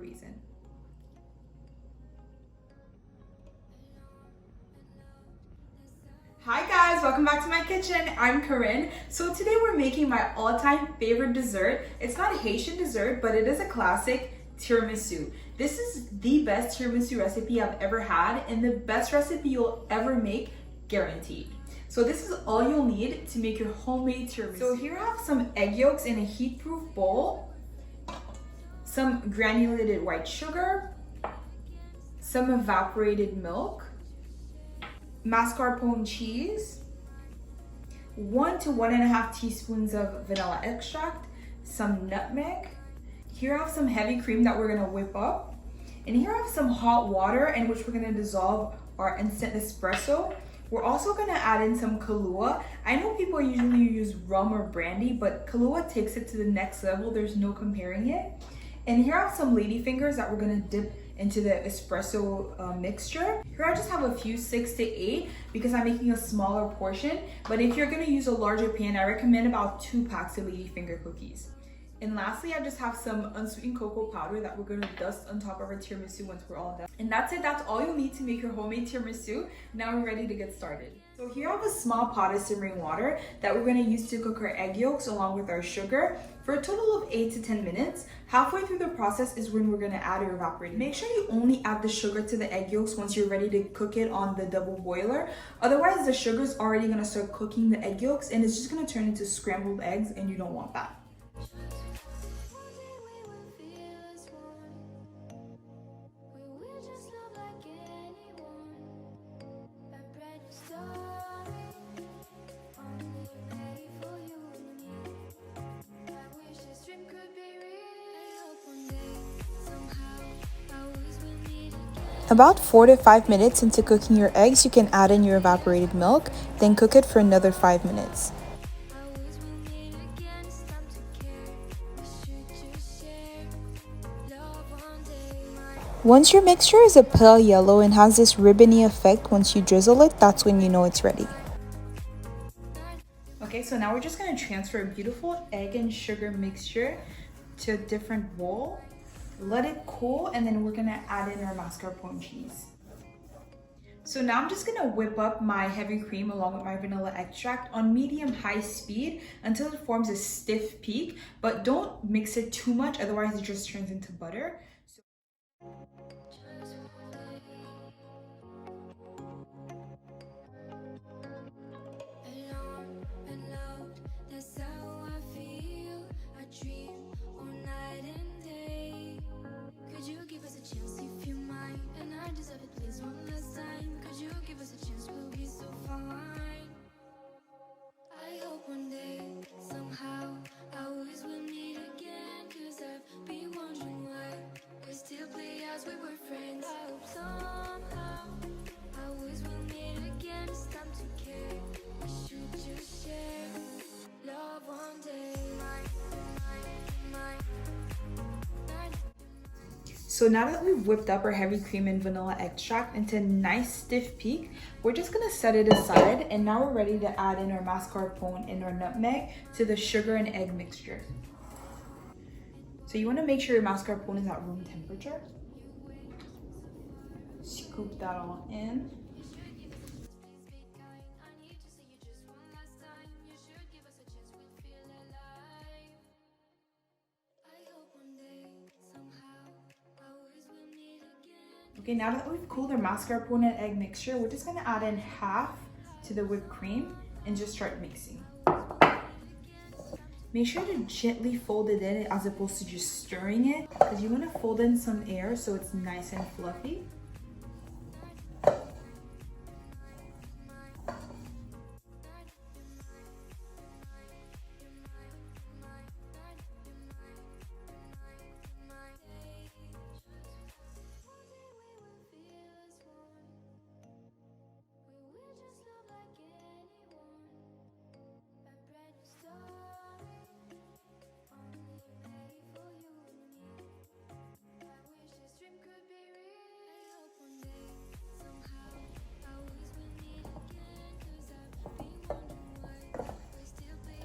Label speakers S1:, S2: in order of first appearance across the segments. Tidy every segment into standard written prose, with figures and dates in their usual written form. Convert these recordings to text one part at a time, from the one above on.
S1: reason. Hi guys, welcome back to my kitchen. I'm Corinne. So today we're making my all-time favorite dessert. It's not a Haitian dessert, but it is a classic, tiramisu. This is the best tiramisu recipe I've ever had and the best recipe you'll ever make, guaranteed. So this is all you'll need to make your homemade tiramisu. So here I have some egg yolks in a heat-proof bowl, some granulated white sugar, some evaporated milk, mascarpone cheese, 1 to 1.5 teaspoons of vanilla extract, some nutmeg. Here I have some heavy cream that we're gonna whip up. And here I have some hot water in which we're gonna dissolve our instant espresso. We're also gonna add in some Kahlua. I know people usually use rum or brandy, but Kahlua takes it to the next level. There's no comparing it. And here I have some ladyfingers that we're gonna dip into the espresso mixture. Here I just have a few, 6 to 8, because I'm making a smaller portion. But if you're gonna use a larger pan, I recommend about 2 packs of ladyfinger cookies. And lastly, I just have some unsweetened cocoa powder that we're gonna dust on top of our tiramisu once we're all done. And that's it, that's all you'll need to make your homemade tiramisu. Now we're ready to get started. So here I have a small pot of simmering water that we're gonna use to cook our egg yolks along with our sugar for a total of 8 to 10 minutes. Halfway through the process is when we're gonna add our evaporated. Make sure you only add the sugar to the egg yolks once you're ready to cook it on the double boiler. Otherwise, the sugar's already gonna start cooking the egg yolks and it's just gonna turn into scrambled eggs and you don't want that.
S2: About 4 to 5 minutes into cooking your eggs, you can add in your evaporated milk, then cook it for another 5 minutes. Once your mixture is a pale yellow and has this ribbony effect once you drizzle it, that's when you know it's ready.
S1: Okay, so now we're just gonna transfer a beautiful egg and sugar mixture to a different bowl. Let it cool, and then we're gonna add in our mascarpone cheese. So now I'm just gonna whip up my heavy cream along with my vanilla extract on medium-high speed until it forms a stiff peak, but don't mix it too much, otherwise it just turns into butter. So now that we've whipped up our heavy cream and vanilla extract into a nice stiff peak, we're just gonna set it aside, and now we're ready to add in our mascarpone and our nutmeg to the sugar and egg mixture. So you wanna make sure your mascarpone is at room temperature. Scoop that all in. Okay, now that we've cooled our mascarpone and egg mixture, we're just gonna add in half to the whipped cream and just start mixing. Make sure to gently fold it in as opposed to just stirring it, because you wanna fold in some air so it's nice and fluffy.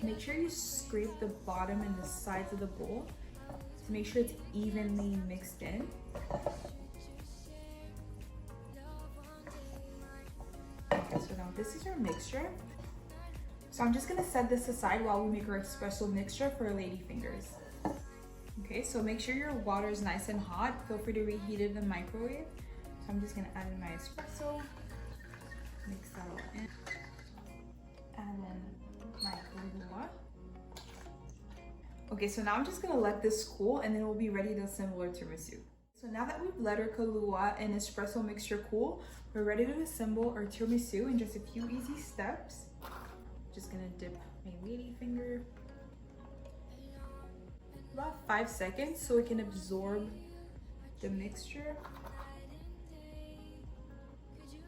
S1: Make sure you scrape the bottom and the sides of the bowl to make sure it's evenly mixed in. Okay, so now this is our mixture. So I'm just gonna set this aside while we make our espresso mixture for our lady fingers. Okay, so make sure your water is nice and hot. Feel free to reheat it in the microwave. So I'm just gonna add in my espresso, mix that all in, add in my Kahlua. Okay, so now I'm just gonna let this cool and then we'll be ready to assemble our tiramisu. So now that we've let our Kahlua and espresso mixture cool, we're ready to assemble our tiramisu in just a few easy steps. Just gonna dip my lady finger about 5 seconds so it can absorb the mixture.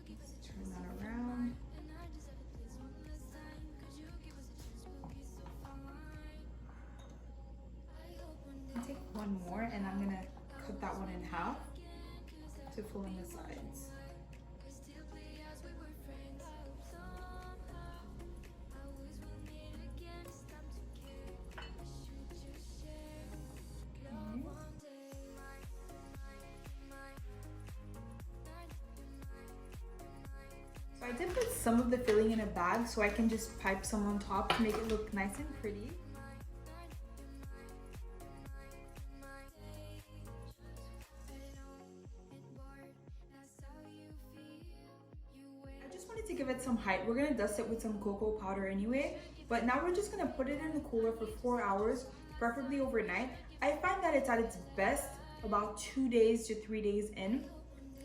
S1: Let's turn that around. I'll take one more and I'm gonna cut that one in half to fill in the sides. So I did put some of the filling in a bag so I can just pipe some on top to make it look nice and pretty. I just wanted to give it some height. We're gonna dust it with some cocoa powder anyway, but now we're just gonna put it in the cooler for 4 hours, preferably overnight. I find that it's at its best about 2 days to 3 days in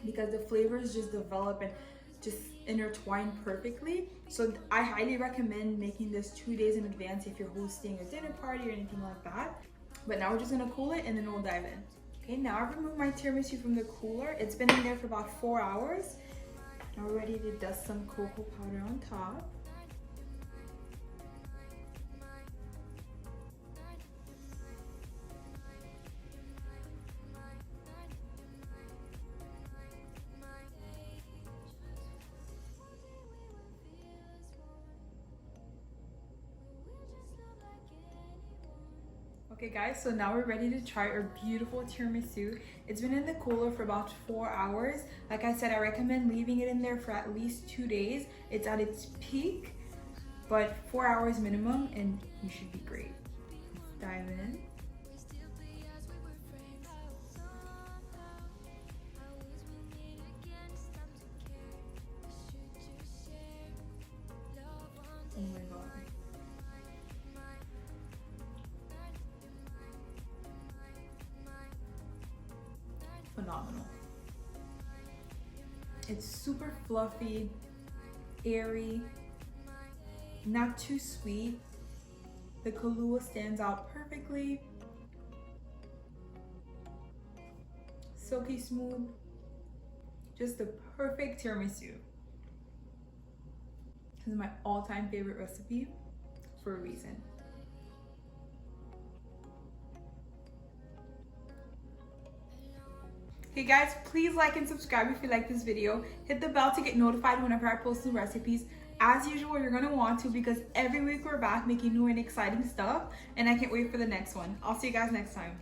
S1: because the flavors just develop and just intertwine perfectly. So I highly recommend making this 2 days in advance if you're hosting a dinner party or anything like that. But now we're just gonna cool it and then we'll dive in. Okay, now I've removed my tiramisu from the cooler. It's been in there for about 4 hours. Now we're ready to dust some cocoa powder on top. Okay guys, so now we're ready to try our beautiful tiramisu. It's been in the cooler for about 4 hours. Like I said, I recommend leaving it in there for at least 2 days. It's at its peak, but 4 hours minimum and you should be great. Let's dive in. Oh my god. Phenomenal. It's super fluffy, airy, not too sweet. The Kahlua stands out perfectly. Silky smooth. Just the perfect tiramisu. This is my all-time favorite recipe for a reason. Hey guys, please like and subscribe if you like this video. Hit the bell to get notified whenever I post new recipes. As usual, you're gonna want to because every week we're back making new and exciting stuff and I can't wait for the next one. I'll see you guys next time.